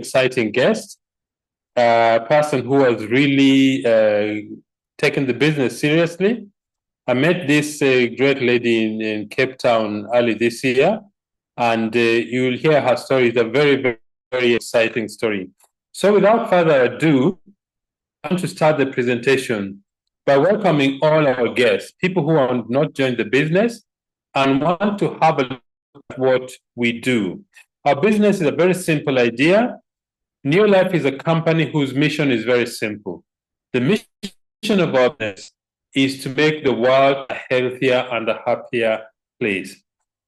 exciting guest, a person who has really taken the business seriously. I met this great lady in Cape Town early this year, and you'll hear her story. It's a very, very, very exciting story. So without further ado, I want to start the presentation by welcoming all our guests, people who have not joined the business and want to have a look at what we do. Our business is a very simple idea. Neolife is a company whose mission is very simple. The mission of our business is to make the world a healthier and a happier place.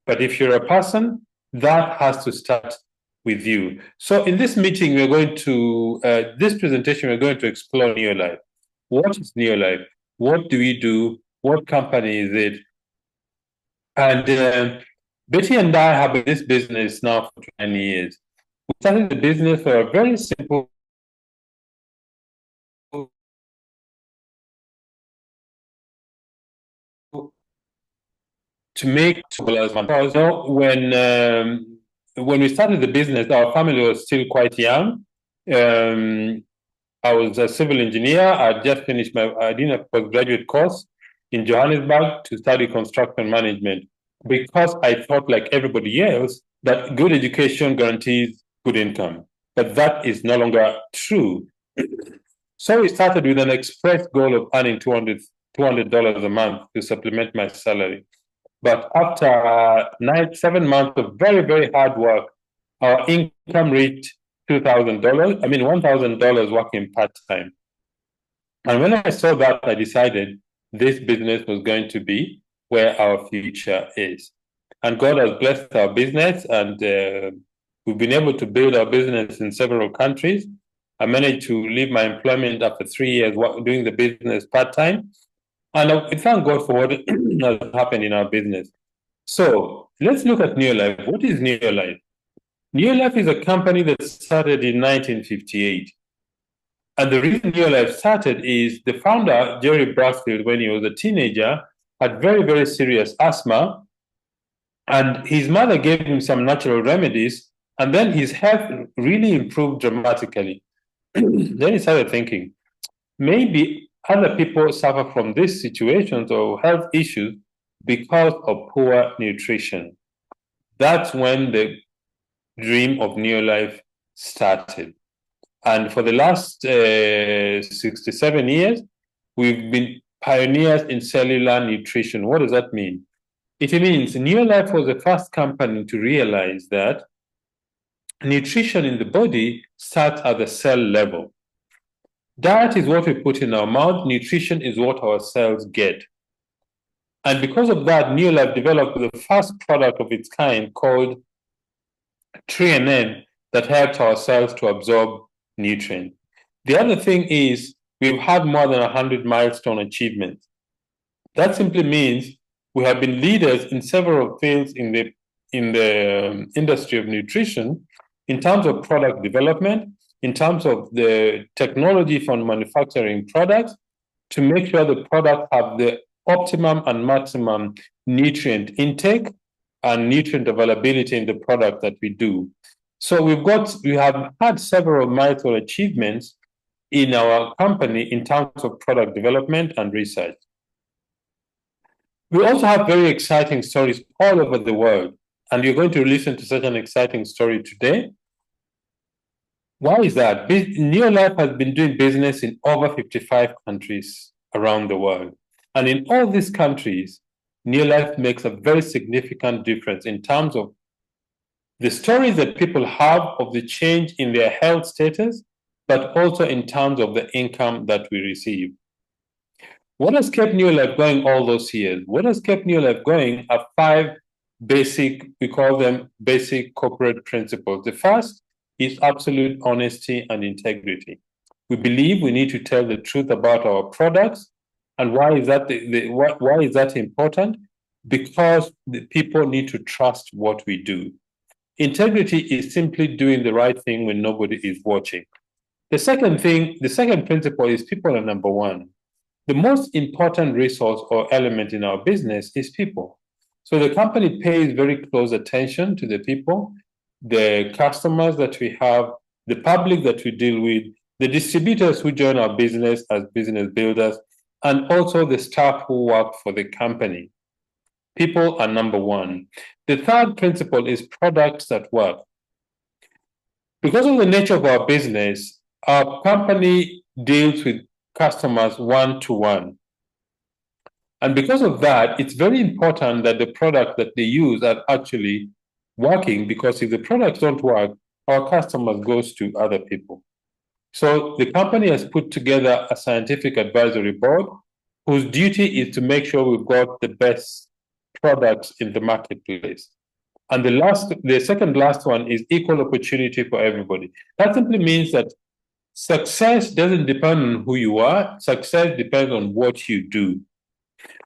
But if you're a person, that has to start with you. So in this meeting, we're going to, this presentation, we're going to explore Neolife. What is Neolife? What do we do? What company is it? And Betty and I have been in this business now for 20 years. We started the business for a very simple to make $2 a month. So when we started the business, our family was still quite young. I was a civil engineer. I just finished I did a postgraduate course in Johannesburg to study construction management because I thought, like everybody else, that good education guarantees good income. But that is no longer true. So we started with an express goal of earning $200 a month to supplement my salary. But after 7 months of very, very hard work, our income reached $2,000. I mean, $1,000 working part-time. And when I saw that, I decided this business was going to be where our future is. And God has blessed our business, and we've been able to build our business in several countries. I managed to leave my employment after 3 years doing the business part-time. And I thank God for what has happened in our business. So let's look at Neolife. What is Neolife? Neolife is a company that started in 1958. And the reason Neolife started is the founder, Jerry Brassfield, when he was a teenager, had very, very serious asthma. And his mother gave him some natural remedies. And then his health really improved dramatically. Then he started thinking, maybe other people suffer from these situations or health issues because of poor nutrition. That's when the dream of Neolife started. And for the last 67 years, we've been pioneers in cellular nutrition. What does that mean? It means Neolife was the first company to realize that nutrition in the body starts at the cell level. Diet is what we put in our mouth. Nutrition is what our cells get. And because of that, Neolife developed the first product of its kind called 3NN that helps our cells to absorb nutrients. The other thing is we've had more than 100 milestone achievements. That simply means we have been leaders in several fields in the industry of nutrition in terms of product development, in terms of the technology for manufacturing products to make sure the products have the optimum and maximum nutrient intake and nutrient availability in the product that we do. So we have had several milestone achievements in our company in terms of product development and research. We also have very exciting stories all over the world, and you're going to listen to such an exciting story today. Why is that? Neolife has been doing business in over 55 countries around the world. And in all these countries, Neolife makes a very significant difference in terms of the stories that people have of the change in their health status, but also in terms of the income that we receive. What has kept Neolife going all those years? What has kept Neolife going are 5 basic, we call them basic corporate principles. The first is absolute honesty and integrity. We believe we need to tell the truth about our products. And why is that why is that important? Because the people need to trust what we do. Integrity is simply doing the right thing when nobody is watching. The second principle is people are number one. The most important resource or element in our business is people. So the company pays very close attention to the people, the customers that we have, the public that we deal with, the distributors who join our business as business builders, and also the staff who work for the company. People are number one. The third principle is products that work. Because of the nature of our business, our company deals with customers one-to-one. And because of that, it's very important that the products that they use are actually working, because if the products don't work, our customers goes to other people. So the company has put together a scientific advisory board whose duty is to make sure we've got the best products in the marketplace. And the second last one is equal opportunity for everybody. That simply means that success doesn't depend on who you are. Success depends on what you do.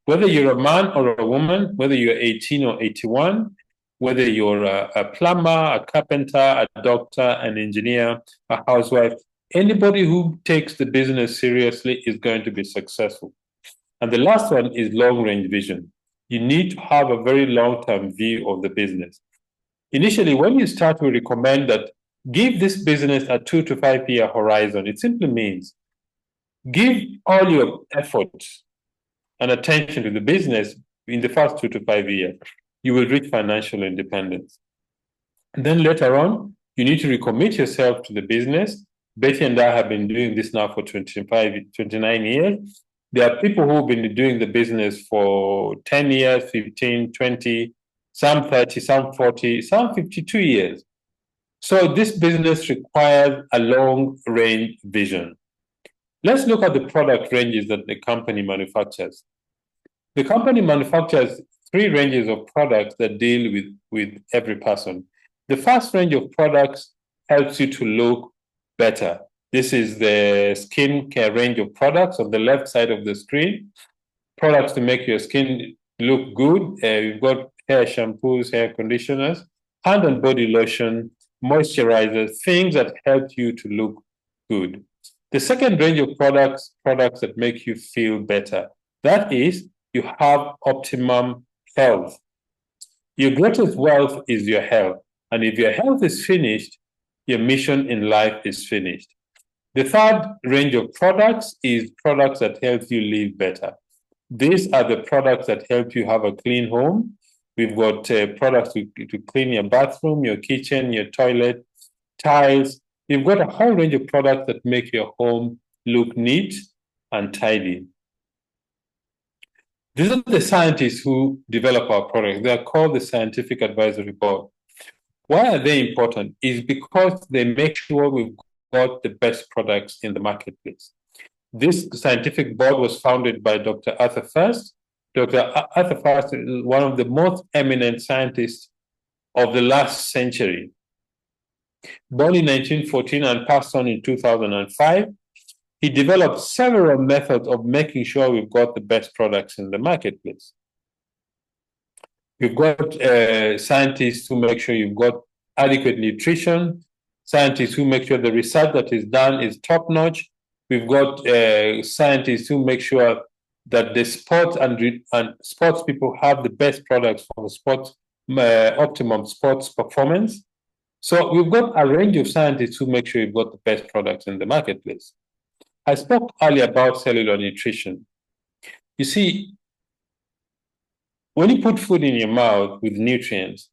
Whether you're a man or a woman, whether you're 18 or 81, whether you're a plumber, a carpenter, a doctor, an engineer, a housewife, anybody who takes the business seriously is going to be successful. And the last one is long-range vision. You need to have a very long-term view of the business. Initially, when you start, we recommend that give this business a 2 to 5 year horizon. It simply means give all your effort and attention to the business in the first 2 to 5 years. You will reach financial independence. And then later on, you need to recommit yourself to the business. Betty and I have been doing this now for 29 years. There are people who've been doing the business for 10 years, 15, 20, some 30, some 40, some 52 years. So this business requires a long-range vision. Let's look at the product ranges that the company manufactures. The company manufactures 3 ranges of products that deal with every person. The first range of products helps you to look better. This is the skin care range of products on the left side of the screen. Products to make your skin look good. We've got hair shampoos, hair conditioners, hand and body lotion, moisturizers, things that help you to look good. The second range of products that make you feel better. That is, you have optimum health. Your greatest wealth is your health. And if your health is finished, your mission in life is finished. The third range of products is products that help you live better. These are the products that help you have a clean home. We've got products to clean your bathroom, your kitchen, your toilet, tiles. We've got a whole range of products that make your home look neat and tidy. These are the scientists who develop our products. They are called the Scientific Advisory Board. Why are they important? Is because they make sure we've got the best products in the marketplace. This scientific board was founded by Dr. Arthur First. Dr. Arthur First is one of the most eminent scientists of the last century. Born in 1914 and passed on in 2005, he developed several methods of making sure we've got the best products in the marketplace. We've got scientists who make sure you've got adequate nutrition, scientists who make sure the research that is done is top-notch. We've got scientists who make sure that the sports and sports people have the best products for the sports, optimum sports performance. So we've got a range of scientists who make sure you've got the best products in the marketplace. I spoke earlier about cellular nutrition. You see, when you put food in your mouth with nutrients,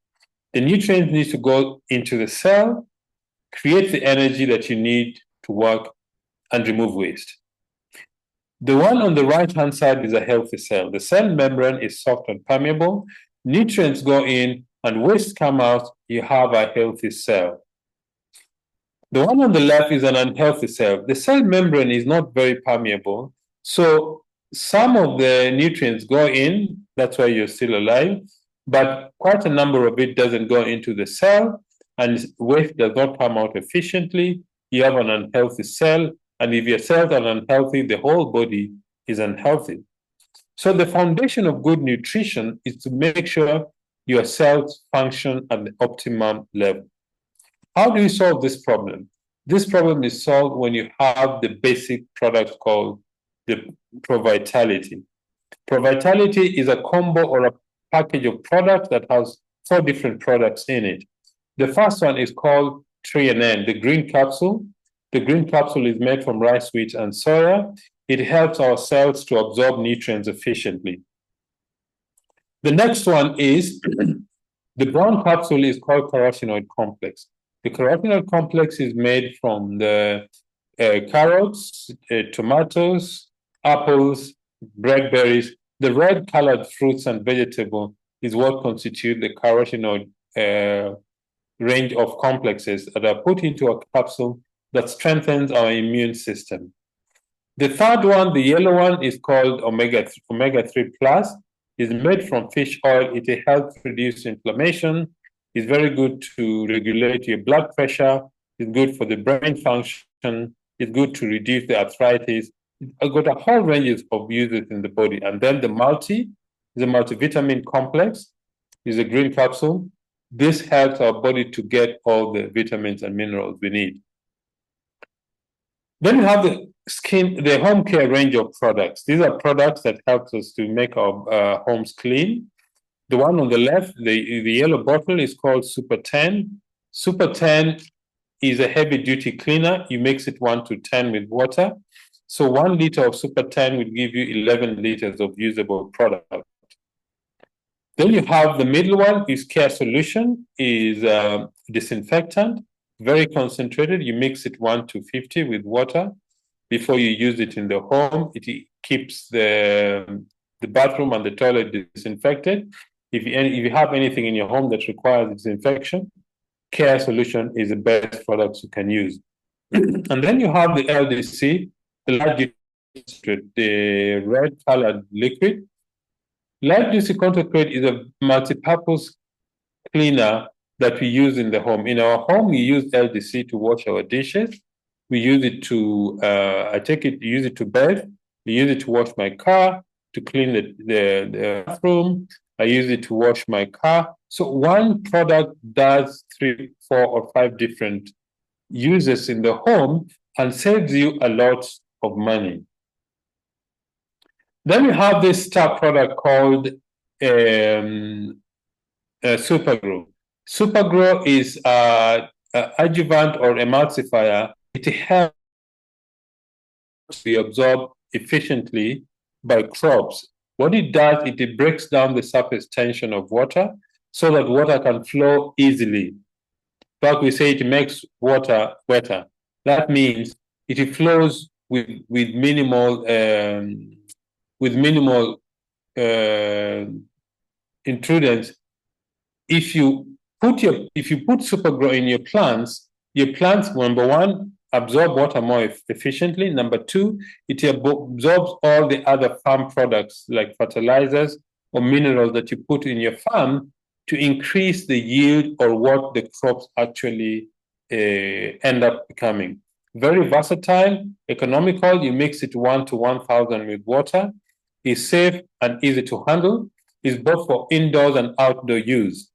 the nutrients need to go into the cell, create the energy that you need to work and remove waste. The one on the right-hand side is a healthy cell. The cell membrane is soft and permeable. Nutrients go in and waste come out. You have a healthy cell. The one on the left is an unhealthy cell. The cell membrane is not very permeable. So some of the nutrients go in. That's why you're still alive. But quite a number of it doesn't go into the cell, and waste does not come out efficiently. You have an unhealthy cell. And if your cells are unhealthy, the whole body is unhealthy. So the foundation of good nutrition is to make sure your cells function at the optimum level. How do you solve this problem? This problem is solved when you have the basic product called the ProVitality. ProVitality is a combo or a package of products that has 4 different products in it. The first one is called tree and N, the green capsule. The green capsule is made from rice, wheat, and soya. It helps our cells to absorb nutrients efficiently. The next one is the brown capsule is called carotenoid complex. The carotenoid complex is made from the carrots, tomatoes, apples, blackberries. The red colored fruits and vegetables is what constitute the carotenoid range of complexes that are put into a capsule that strengthens our immune system. The third one, the yellow one, is called omega-3 plus. It's made from fish oil. It helps reduce inflammation. It's very good to regulate your blood pressure. It's good for the brain function. It's good to reduce the arthritis. It's got a whole range of uses in the body. And then the multivitamin complex is a green capsule. This helps our body to get all the vitamins and minerals we need. Then we have the home care range of products. These are products that help us to make our homes clean. The one on the left, the yellow bottle, is called Super 10. Super 10 is a heavy-duty cleaner. You mix it 1 to 10 with water. So 1 liter of Super 10 will give you 11 liters of usable product. Then you have the middle one is Care Solution, is disinfectant, very concentrated. You mix it 1 to 50 with water before you use it in the home. It keeps the bathroom and the toilet disinfected. If you have anything in your home that requires disinfection, Care Solution is the best product you can use. And then you have the LDC, the red colored liquid. Light duty concentrate is a multi-purpose cleaner that we use in the home. In our home, we use LDC to wash our dishes. We use it to, use it to bathe. We use it to wash my car, to clean the bathroom. I use it to wash my car. So one product does 3, 4, or 5 different uses in the home and saves you a lot of money. Then we have this star product called Supergrow. Supergrow is an adjuvant or emulsifier. It helps to be absorbed efficiently by crops. What it does, it breaks down the surface tension of water so that water can flow easily. In fact, we say it makes water wetter. That means it flows with minimal intruders. If you put Supergrow in your plants, number one, absorb water more efficiently. Number two, it absorbs all the other farm products like fertilizers or minerals that you put in your farm to increase the yield or what the crops actually end up becoming. Very versatile, economical. You mix it 1 to 1,000 with water. Is safe and easy to handle. Is both for indoors and outdoor use.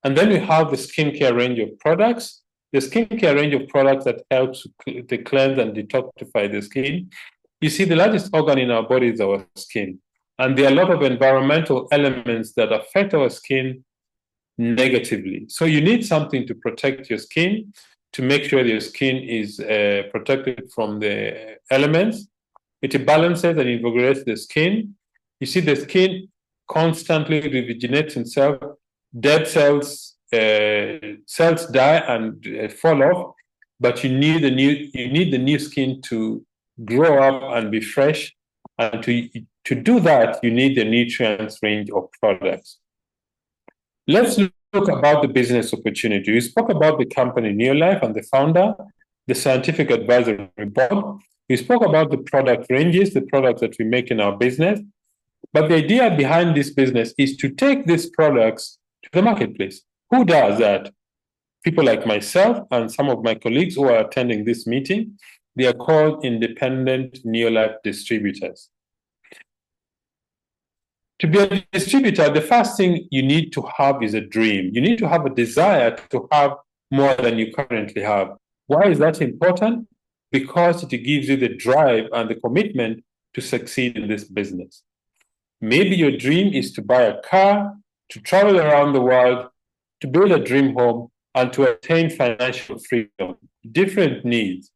And then we have the skincare range of products. The skincare range of products that helps to cleanse and detoxify the skin. You see, the largest organ in our body is our skin. And there are a lot of environmental elements that affect our skin negatively. So you need something to protect your skin, to make sure your skin is protected from the elements. It balances and invigorates the skin. You see, the skin constantly regenerates itself. Dead cells die and fall off, but you need the new skin to grow up and be fresh. And to do that, you need the nutrients range of products. Let's look about the business opportunity. We spoke about the company Neolife and the founder, the scientific advisory board. We spoke about the product ranges, the products that we make in our business. But the idea behind this business is to take these products to the marketplace. Who does that? People like myself and some of my colleagues who are attending this meeting. They are called independent Neolife distributors. To be a distributor, the first thing you need to have is a dream. You need to have a desire to have more than you currently have. Why is that important? Because it gives you the drive and the commitment to succeed in this business. Maybe your dream is to buy a car, to travel around the world, to build a dream home, and to attain financial freedom. Different needs.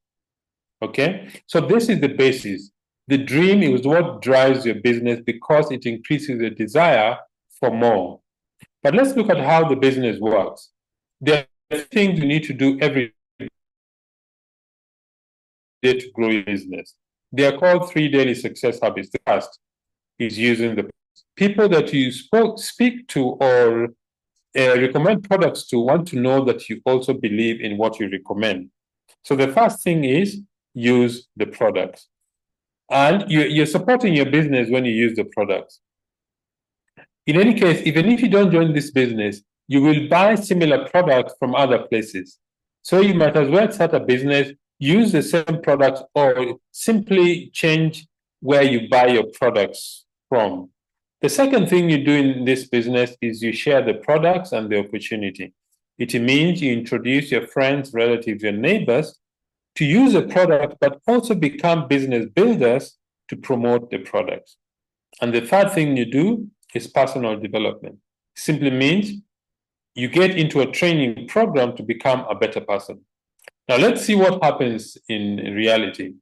Okay? So this is the basis. The dream is what drives your business because it increases the desire for more. But let's look at how the business works. There are things you need to do every day to grow your business. They are called 3 daily success habits. The first is using the people that you speak to or recommend products to want to know that you also believe in what you recommend. So the first thing is use the products. And you're supporting your business when you use the products. In any case, even if you don't join this business, you will buy similar products from other places. So you might as well start a business, use the same products, or simply change where you buy your products from. The second thing you do in this business is you share the products and the opportunity. It means you introduce your friends, relatives, your neighbors to use a product, but also become business builders to promote the products. And the third thing you do is personal development. Simply means you get into a training program to become a better person. Now let's see what happens in reality.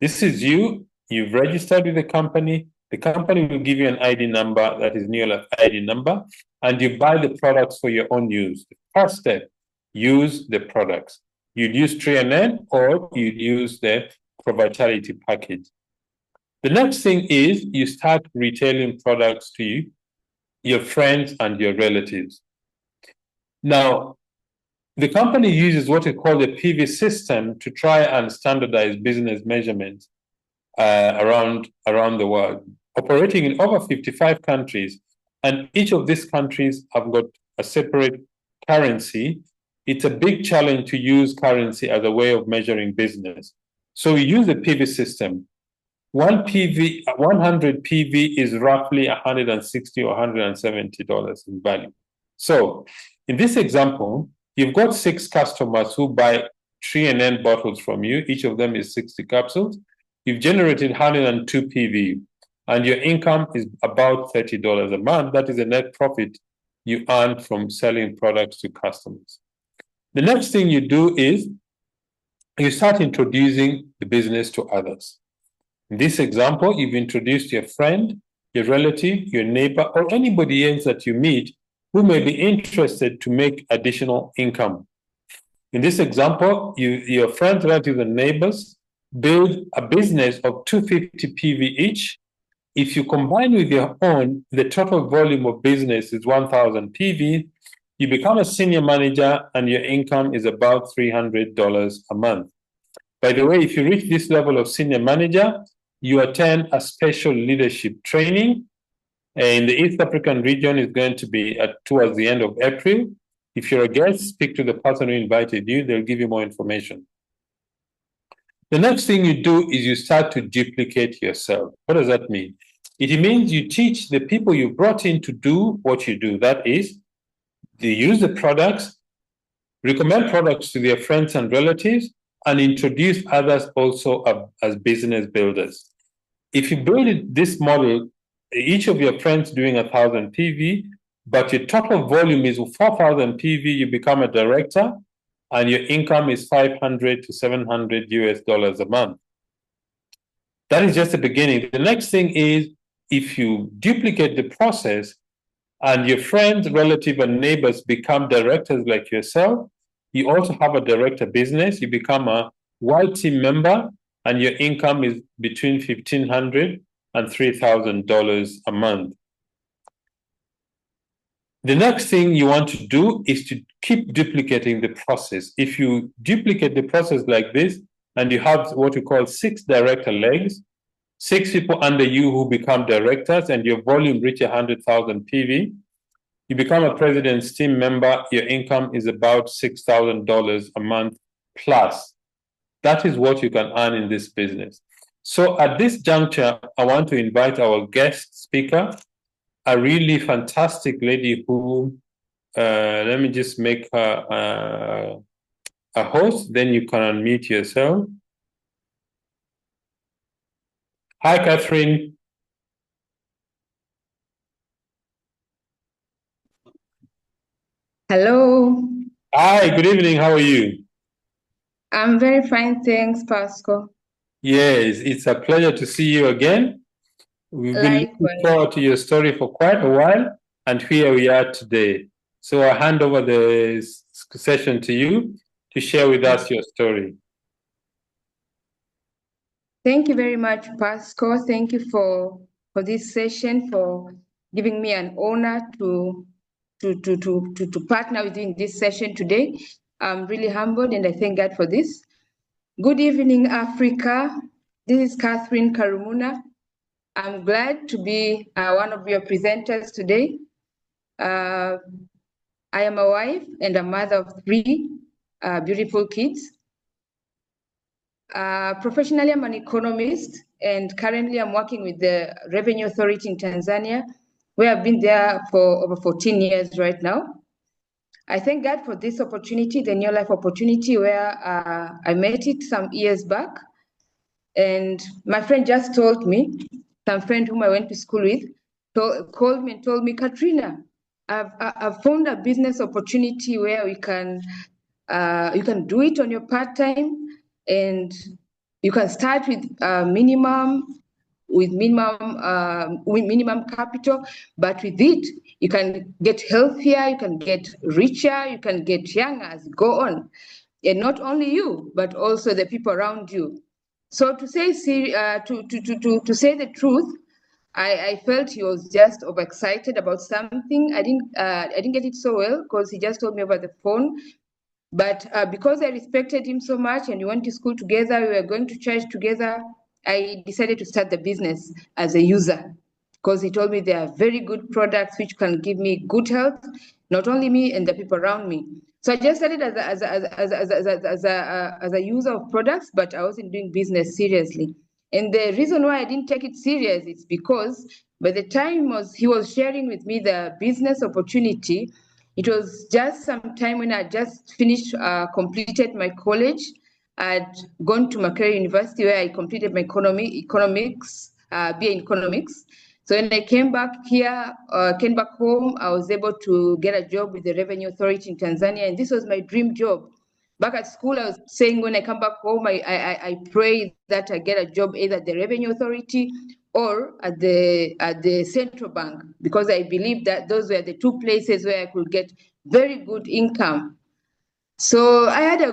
This is you. You've registered with the company. The company will give you an ID number, that is Neolife ID number, and you buy the products for your own use. The first step, use the products. You'd use 3NN or you'd use the Vitality package. The next thing is you start retailing products to your friends and your relatives. Now, the company uses what we call the PV system to try and standardize business measurements around the world, operating in over 55 countries. And each of these countries have got a separate currency. It's a big challenge to use currency as a way of measuring business. So we use the PV system. 100 PV is roughly $160 or $170 in value. So in this example, you've got 6 customers who buy 3NN bottles from you. Each of them is 60 capsules. You've generated 102 PV, and your income is about $30 a month. That is a net profit you earn from selling products to customers. The next thing you do is you start introducing the business to others. In this example, you've introduced your friend, your relative, your neighbor, or anybody else that you meet who may be interested to make additional income. In this example, your friends, relatives, and neighbors build a business of 250 PV each. If you combine with your own, the total volume of business is 1,000 PV. You become a senior manager and your income is about $300 a month. By the way, if you reach this level of senior manager, you attend a special leadership training. In the East African region, is going to be towards the end of April. If you're a guest, speak to the person who invited you. They'll give you more information. The next thing you do is you start to duplicate yourself. What does that mean? It means you teach the people you brought in to do what you do. That is, they use the products, recommend products to their friends and relatives, and introduce others also as business builders. If you build this model, each of your friends doing 1,000 PV, but your total volume is 4,000 PV, you become a director, and your income is $500 to $700 a month. That is just the beginning. The next thing is if you duplicate the process and your friends, relatives, and neighbors become directors like yourself, you also have a director business. You become a white team member, and your income is between $1,500 and $3,000 a month. The next thing you want to do is to keep duplicating the process. If you duplicate the process like this, and you have what we call 6 director legs, 6 people under you who become directors, and your volume reach 100,000 PV, you become a president's team member, your income is about $6,000 a month plus. That is what you can earn in this business. So at this juncture, I want to invite our guest speaker, a really fantastic lady who, let me just make her a host, then you can unmute yourself. Hi, Catherine. Hello. Hi, good evening. How are you? I'm very fine, thanks, Pascal. Yes, it's a pleasure to see you again. We've been looking Likewise. forward to your story for quite a while, and here we are today. So I'll hand over the session to you to share with us your story. Thank you very much, Pascal. Thank you for this session, for giving me an honor to partner with you in this session today. I'm really humbled and I thank God for this. Good evening, Africa. This is Catherine Karumuna. I'm glad to be one of your presenters today. I am a wife and a mother of three beautiful kids. Professionally, I'm an economist, and currently I'm working with the Revenue Authority in Tanzania, where I've been there for over 14 years right now. I thank God for this opportunity, the Neolife opportunity, where I met it some years back. And my friend just told me, some friend whom I went to school with, called me and told me, Katrina, I've found a business opportunity where you can do it on your part-time, and you can start with minimum capital, but with it you can get healthier, you can get richer, you can get younger as you go on, and not only you but also the people around you. So to say the truth, I felt he was just overexcited about something. I didn't get it so well because he just told me over the phone. But because I respected him so much and we went to school together, we were going to church together, I decided to start the business as a user because he told me there are very good products which can give me good health, not only me and the people around me. So I just started as a user of products, but I wasn't doing business seriously. And the reason why I didn't take it serious is because by the time he was sharing with me the business opportunity, it was just some time when I just finished, completed my college. I'd gone to Makerere University where I completed my economics, BA in economics. So when I came back here, came back home, I was able to get a job with the Revenue Authority in Tanzania, and this was my dream job. Back at school, I was saying when I come back home, I pray that I get a job either at the Revenue Authority or at the central bank, because I believe that those were the two places where I could get very good income. So I had I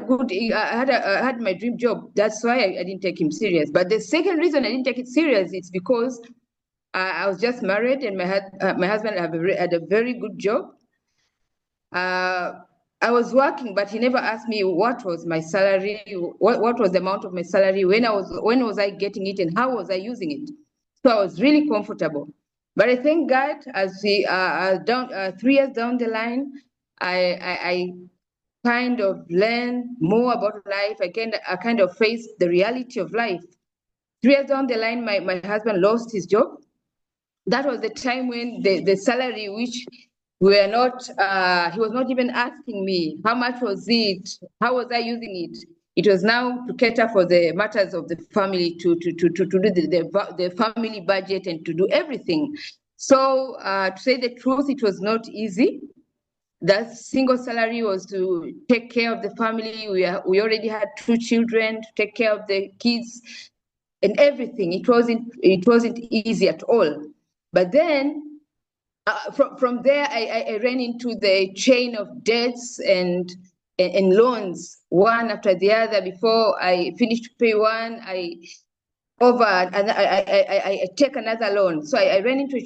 had my dream job. That's why I didn't take him serious. But the second reason I didn't take it serious is because I was just married and my husband had a very good job. I was working, but he never asked me what was my salary, what was the amount of my salary, when was I getting it, and how was I using it. So I was really comfortable. But I thank God, as we down 3 years down the line, I kind of learned more about life. I kind of faced the reality of life. 3 years down the line, my husband lost his job. That was the time when the salary, which were not, he was not even asking me how much was it, how was I using it. It was now to cater for the matters of the family, to do the family budget and to do everything. So to say the truth, it was not easy. That single salary was to take care of the family. We already had 2 children to take care of the kids and everything. It wasn't easy at all. But then from there, I ran into the chain of debts and loans, one after the other. Before I finished to pay one, I take another loan. So I ran into a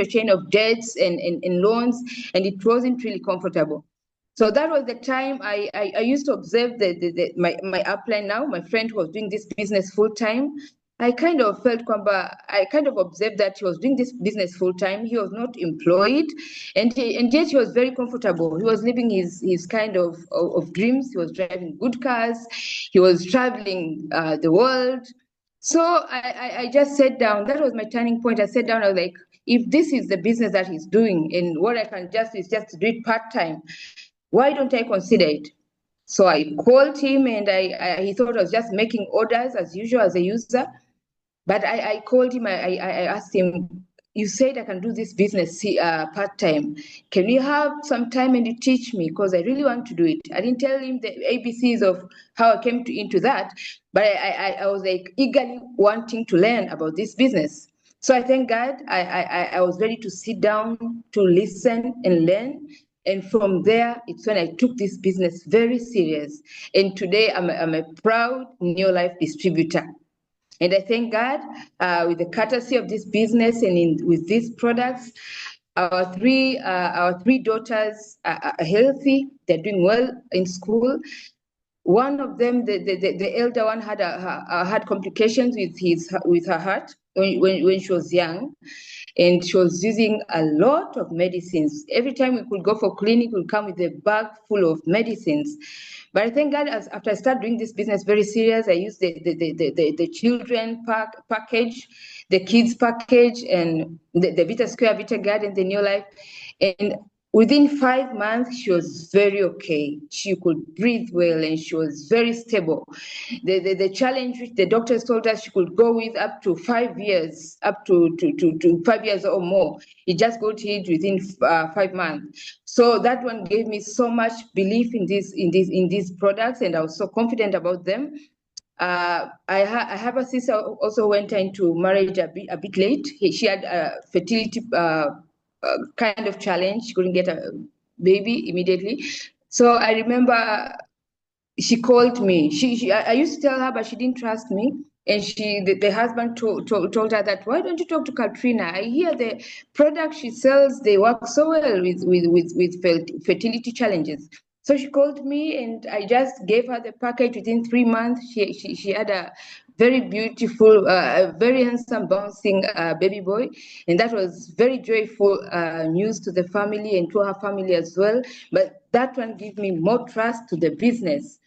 chain of debts and loans, and it wasn't really comfortable. So that was the time I used to observe my upline now, my friend who was doing this business full time. I kind of observed that he was doing this business full time. He was not employed, and yet he was very comfortable. He was living his kind of dreams. He was driving good cars. He was traveling the world. So I just sat down. That was my turning point. I sat down. I was like, if this is the business that he's doing, and what I can just is just to do it part time, why don't I consider it? So I called him, and he thought I was just making orders as usual as a user. But I called him. I asked him, you said I can do this business part-time. Can you have some time and you teach me? Because I really want to do it. I didn't tell him the ABCs of how I came into that, but I was like eagerly wanting to learn about this business. So I thank God I was ready to sit down, to listen and learn. And from there, it's when I took this business very serious. And today I'm a proud Neolife distributor. And I thank God with the courtesy of this business and with these products, our three daughters are healthy. They're doing well in school. One of them, the elder one, had complications with her heart when she was young, and she was using a lot of medicines. Every time we could go for clinic, we'd come with a bag full of medicines. But I thank God, after I started doing this business very serious, I used the children package, the kids package, and the Vita Square, Vita Garden, the Neolife, and within 5 months, she was very okay. She could breathe well and she was very stable. The challenge which the doctors told us she could go with up to 5 years, up to 5 years or more. It just got hit within 5 months. So that one gave me so much belief in these products, and I was so confident about them. I have a sister also went into marriage a bit late. She had a fertility kind of challenge. She couldn't get a baby immediately. So I remember she called me. I used to tell her, but she didn't trust me. And the husband told her that, why don't you talk to Katrina? I hear the product she sells, they work so well with fertility challenges. So she called me and I just gave her the package. Within 3 months. She had a very beautiful, a very handsome, bouncing baby boy. And that was very joyful news to the family and to her family as well. But that one gave me more trust to the business.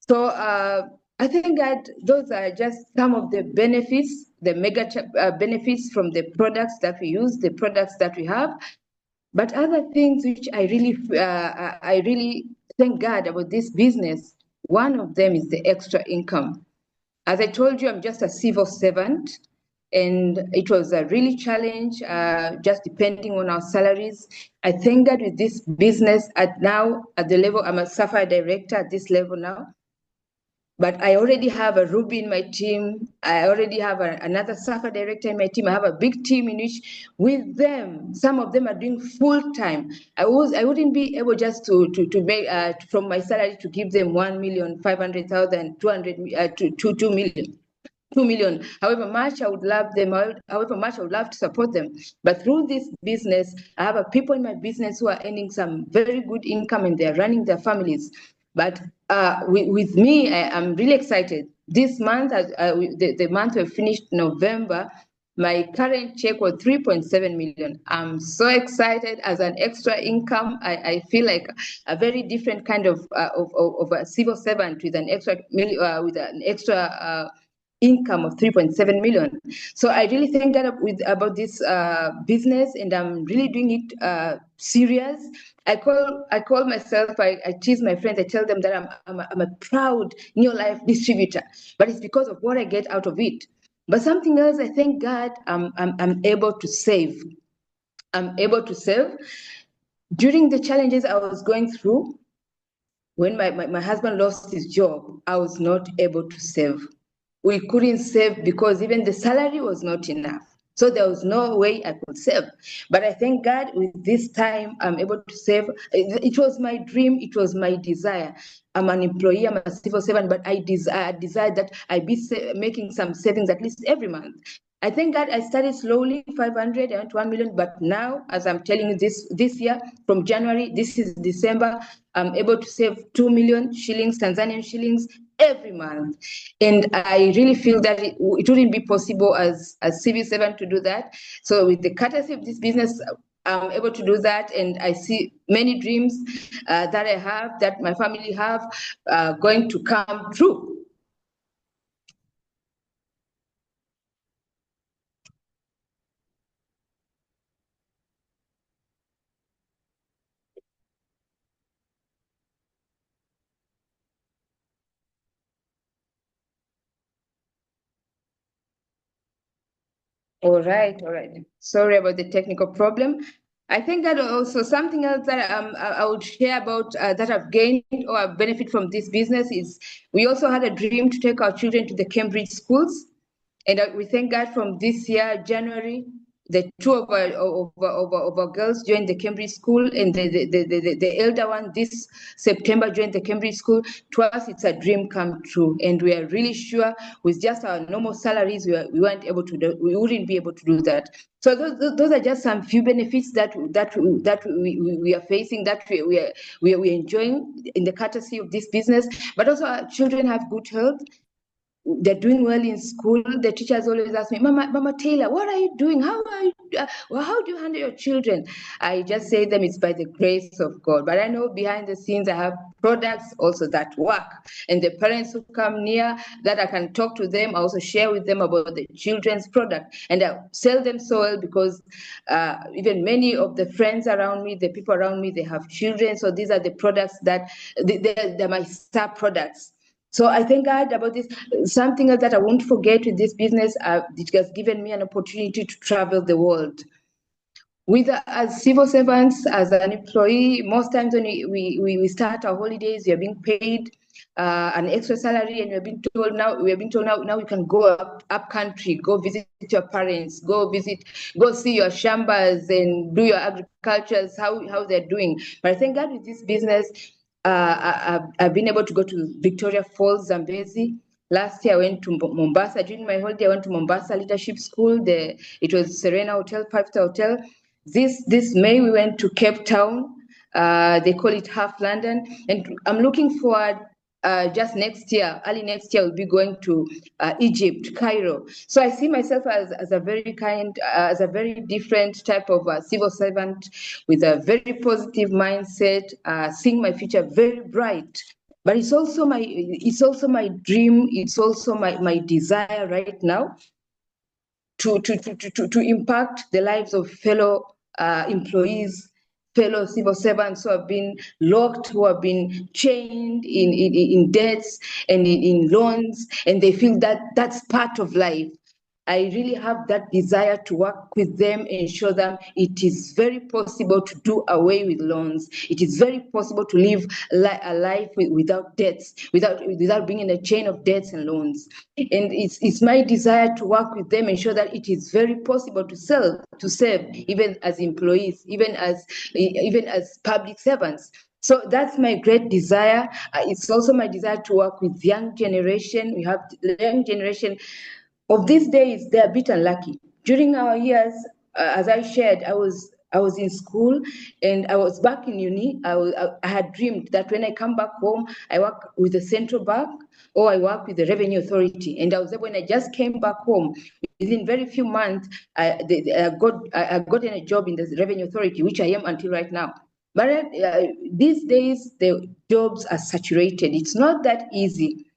So I think that those are just some of the benefits, the mega benefits from the products that we use, the products that we have. But other things which I really thank God about this business, one of them is the extra income. As I told you, I'm just a civil servant, and it was a really challenge, just depending on our salaries. I think that with this business at the level, I'm a SAFA director at this level now. But I already have a Ruby in my team. I already have another SAFA director in my team. I have a big team in which, with them, some of them are doing full time. I wouldn't be able just to make from my salary to give them 1,500,000, 200 to 2 million. 2 million. However much I would love them, however much I would love to support them. But through this business, I have people in my business who are earning some very good income and they're running their families. But with me, I'm really excited. This month, the month we finished, November, my current check was 3.7 million. I'm so excited as an extra income. I feel like a very different kind of a civil servant with an extra income of 3.7 million. So I really think that about this business, and I'm really doing it serious. I call myself, I tease my friends, I tell them that I'm a proud Neolife distributor, but it's because of what I get out of it. But something else, I thank God I'm able to save. I'm able to save. During the challenges I was going through, when my husband lost his job, I was not able to save. We couldn't save because even the salary was not enough. So there was no way I could save. But I thank God with this time I'm able to save. It was my dream, it was my desire. I'm an employee, I'm a civil servant, but I desire that I be making some savings at least every month. I think that I started slowly, 500, I went to 1 million, but now, as I'm telling you this year, from January, this is December, I'm able to save 2 million shillings, Tanzanian shillings, every month. And I really feel that it wouldn't be possible as a civil servant to do that. So with the courtesy of this business, I'm able to do that, and I see many dreams that I have, that my family have, going to come true. All right, all right. Sorry about the technical problem. I think that also something else that I would share about that I've gained or I've benefit from this business is we also had a dream to take our children to the Cambridge schools. And we thank God from this year, January, the two of our girls joined the Cambridge school, and the elder one this September joined the Cambridge school. To us, it's a dream come true, and we are really sure with just our normal salaries, we weren't able to do, we wouldn't be able to do that. So those are just some few benefits that we are facing, that we are enjoying in the courtesy of this business. But also, our children have good health, they're doing well in school. The teachers always ask me, Mama Taylor, what are you doing? How do you handle your children? I just say them it's by the grace of God. But I know behind the scenes I have products also that work. And the parents who come near that I can talk to them, I also share with them about the children's product. And I sell them so well because even many of the friends around me, the people around me, they have children. So these are the products that they're my star products. So I thank God about this. Something else that I won't forget with this business, it has given me an opportunity to travel the world. With as civil servants, as an employee, most times when we start our holidays, we are being paid an extra salary, and we are being told now you can go up country, go visit your parents, go see your shambas and do your agricultures, how they're doing. But I thank God with this business, I've been able to go to Victoria Falls, Zambezi. Last year I went to Mombasa. During my holiday, I went to Mombasa Leadership School. It was Serena Hotel, 5-star hotel. This May we went to Cape Town. They call it Half London, and I'm looking forward. Just next year, early next year, we'll be going to Egypt, Cairo. So I see myself as a very as a very different type of civil servant with a very positive mindset, seeing my future very bright. But it's also my dream. It's also my desire right now to impact the lives of fellow employees, fellow civil servants who have been locked, who have been chained in debts and in loans, and they feel that that's part of life. I really have that desire to work with them and show them it is very possible to do away with loans. It is very possible to live a life without debts, without being in a chain of debts and loans. And it's my desire to work with them and show that it is very possible to serve, even as employees, even as public servants. So that's my great desire. It's also my desire to work with young generation. We have young generation of these days, they're a bit unlucky. During our years, as I shared, I was in school and I was back in uni. I had dreamed that when I come back home, I work with the central bank or I work with the revenue authority. And I was when I just came back home, within very few months, I got in a job in the revenue authority, which I am until right now. But these days, the jobs are saturated. It's not that easy.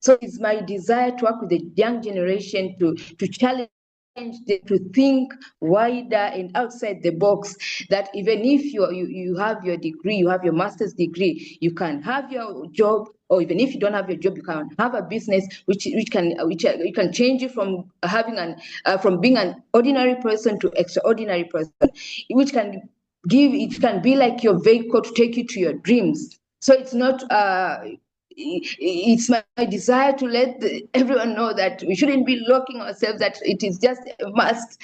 So it's my desire to work with the young generation to challenge them to think wider and outside the box, that even if you have your degree, you have your master's degree, you can have your job, or even if you don't have your job, you can have a business which can change you from from being an ordinary person to extraordinary person, which can be like your vehicle to take you to your dreams. So it's not it's my desire to let everyone know that we shouldn't be locking ourselves, that it is just a must.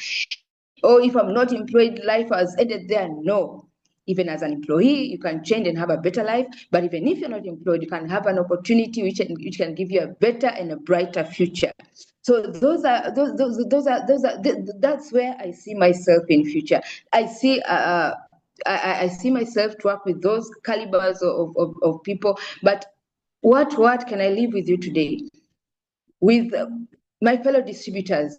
Or if I'm not employed, life has ended there. No. Even as an employee, you can change and have a better life. But even if you're not employed, you can have an opportunity which can give you a better and a brighter future. So that's where I see myself in future. I see myself to work with those calibers of people. But what can I leave with you today? With my fellow distributors,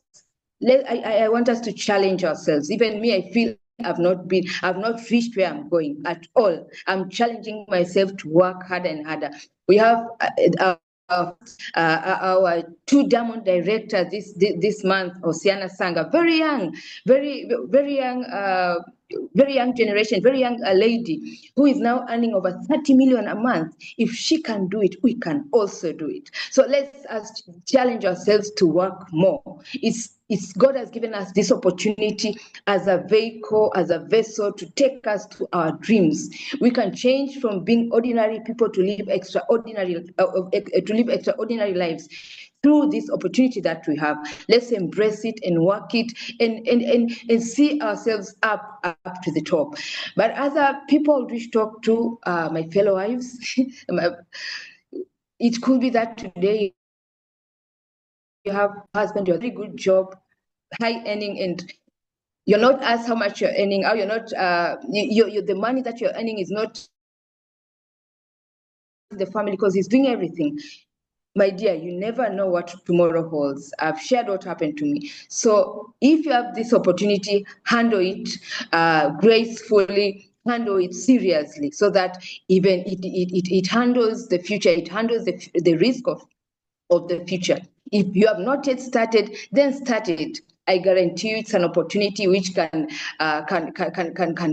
I want us to challenge ourselves. Even me, I feel I've not reached where I'm going at all. I'm challenging myself to work harder and harder. We have our two diamond directors this month, Oceana Sanga, very young, very young very young generation, very young lady who is now earning over 30 million a month. If she can do it, we can also do it. So let's challenge ourselves to work more. It's God has given us this opportunity as a vehicle, as a vessel to take us to our dreams. We can change from being ordinary people to live extraordinary lives through this opportunity that we have. Let's embrace it and work it and see ourselves up to the top. But other people we talk to, my fellow wives, it could be that today you have a husband, you have a very good job, high earning, and you're not asked how much you're earning, or you're not, the money that you're earning is not the family because he's doing everything. My dear, you never know what tomorrow holds. I've shared what happened to me. So if you have this opportunity, handle it gracefully, handle it seriously, so that even it handles the future, it handles the risk of the future. If you have not yet started, then start it. I guarantee you it's an opportunity which can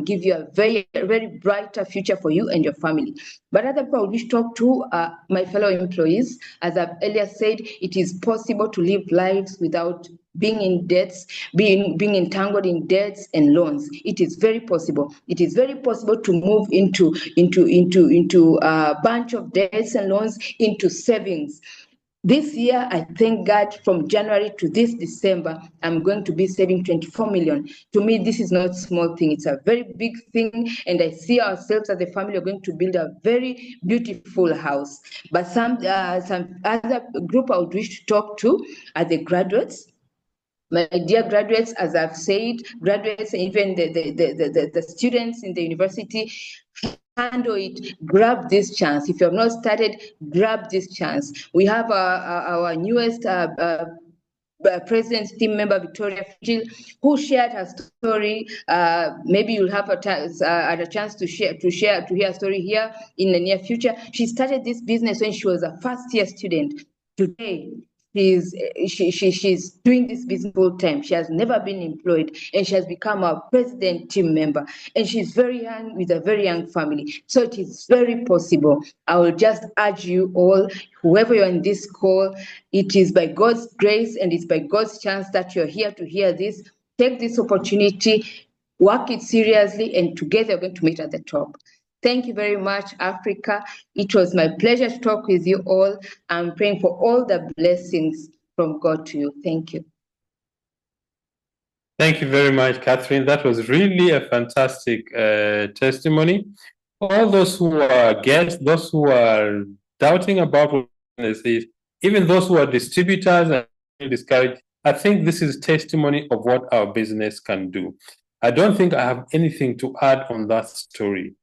give you a very, very brighter future for you and your family. But other people we talk to, my fellow employees, as I've earlier said, it is possible to live lives without being in debts, being entangled in debts and loans. It is very possible. It is very possible to move into a bunch of debts and loans into savings. This year, I thank God, from January to this December, I'm going to be saving 24 million. To me, this is not a small thing. It's a very big thing. And I see ourselves as a family are going to build a very beautiful house. But some other group I would wish to talk to are the graduates. My dear graduates, as I've said, graduates, even the students in the university, handle it, grab this chance. If you have not started, grab this chance. We have our newest President's team member, Victoria Fijil, who shared her story. Maybe you'll have a chance to hear a story here in the near future. She started this business when she was a first-year student. Today, she's doing this business full time. She has never been employed, and she has become a president team member. And she's very young with a very young family. So it is very possible. I will just urge you all, whoever you're in this call, it is by God's grace and it's by God's chance that you're here to hear this. Take this opportunity, work it seriously, and together we're going to meet at the top. Thank you very much, Africa. It was my pleasure to talk with you all. I'm praying for all the blessings from God to you. Thank you. Thank you very much, Catherine. That was really a fantastic testimony. All those who are guests, those who are doubting about what business is, even those who are distributors and discouraged, I think this is testimony of what our business can do. I don't think I have anything to add on that story.